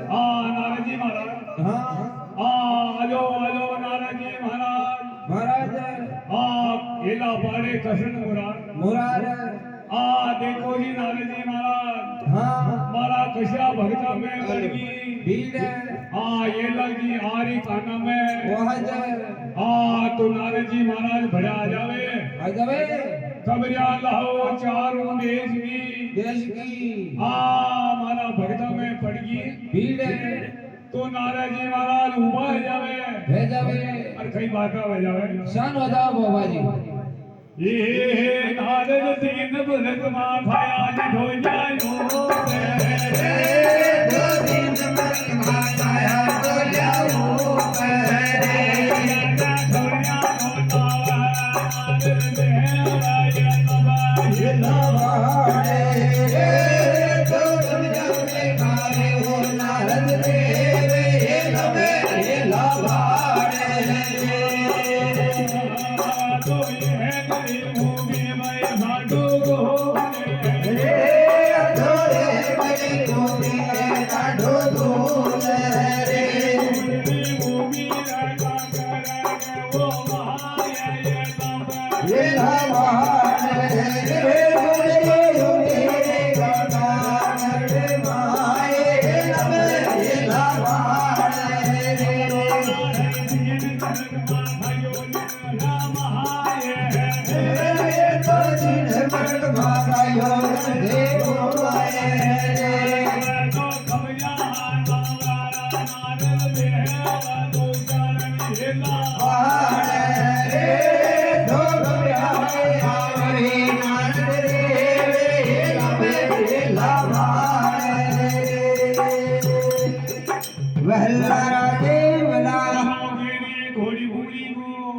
नाराजी महाराज आजो आजो नाराजी महाराज महाराज केला पाड़े कृष्ण मुरार देखो जी नाराजी महाराज मारा कशा भगता में लड़की भीड़ ये लगी आरी खाना में वहां तो नाराजी महाराज भड़ा आ जावे खबरिया लाओ चारों देश की मारा भगता में पड़ गई भीड़ तो नाराजी महाराज उबा भेजावे और कई बात हो जावे शान बताओ बाबा जी ये नारद तीन भगत मां खाया जी हो जायो दो दिन मन माया तो जाओ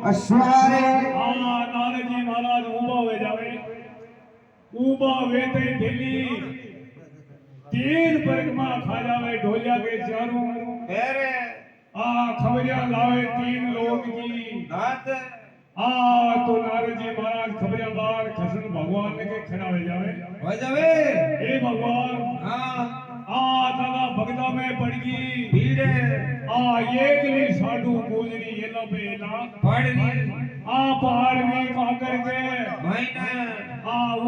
अश्वारे नारजी महाराज ऊबा हो जावे ऊबा वेते थेली तीन परिक्रमा खा जावे ढोलिया के चारों तेरे खबरिया लावे तीन लोग की नाथ तो नारजी महाराज खबरिया लाल कृष्ण भगवान के खड़ा हो जावे ए भगवान दादा भगता में पड़ गई भीड़ एकली साधु गुजरी एला बेला पड़नी पहाड़ में का करके भाईना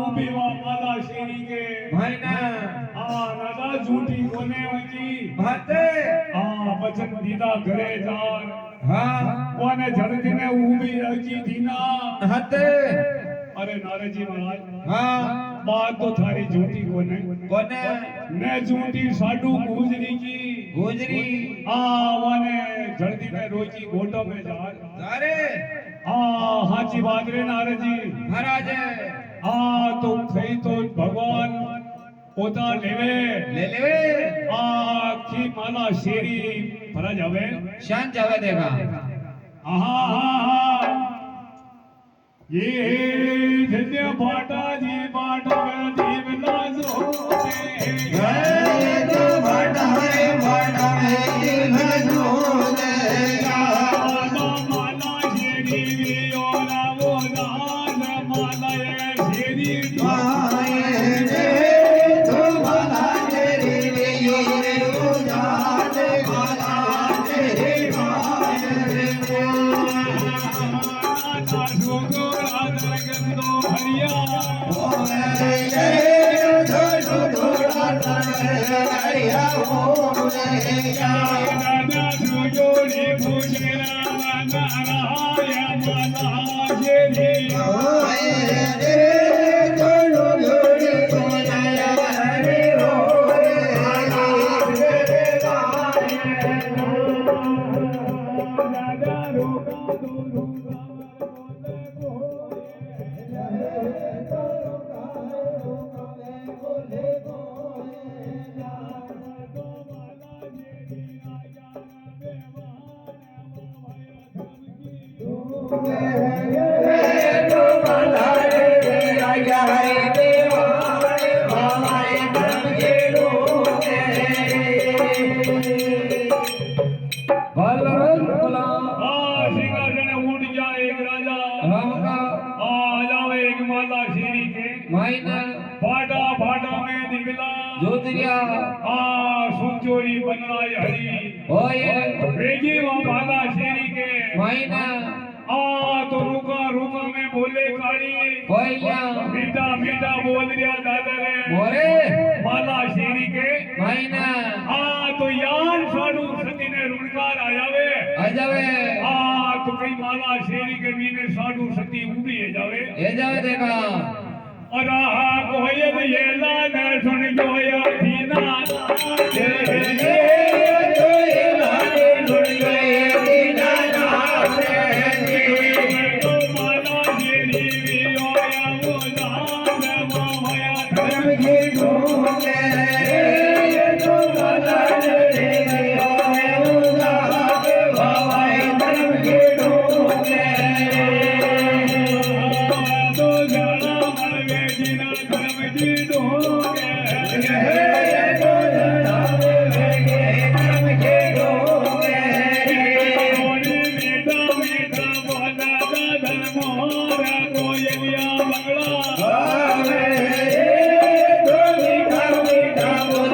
ऊबी वा माला शेरी के भाईना दादा झूठी कोने वची भाते बचन दीदा घरे जान कोने जड़ती ने ऊबी रची दीना हते अरे नारजी महाराज बात तो थारी झूठी कोने ने झूठी साधु गुजरी की गुजरी वाने जल्दी में रोजी गोटो में जारे हाची बात रे नारद जी महाराज तो खई तो भगवान पोता लेवे की माला शेरी भरा जावे शान जावे देखा ये जन्य बाटा जी बाटा में जीव लाजो तो बाटा रे बाटा में जीव लाजो माला शेरी भी ओला वो दान माला शेरी बनराय हरी होए वेगी वहाँ बाला शेरी के मायना तो रुका रुका में बोले काली होइया मीठा मीठा बोल दिया दादा रे मोरे बाला शेरी के मायना तो यान साडू सती ने रुणकार आयावे अजावे तो कई माला शेरी के मीने साडू सती उड़ी है जावे ए जावे देखा और कोई ये ला न सुन जोया दीना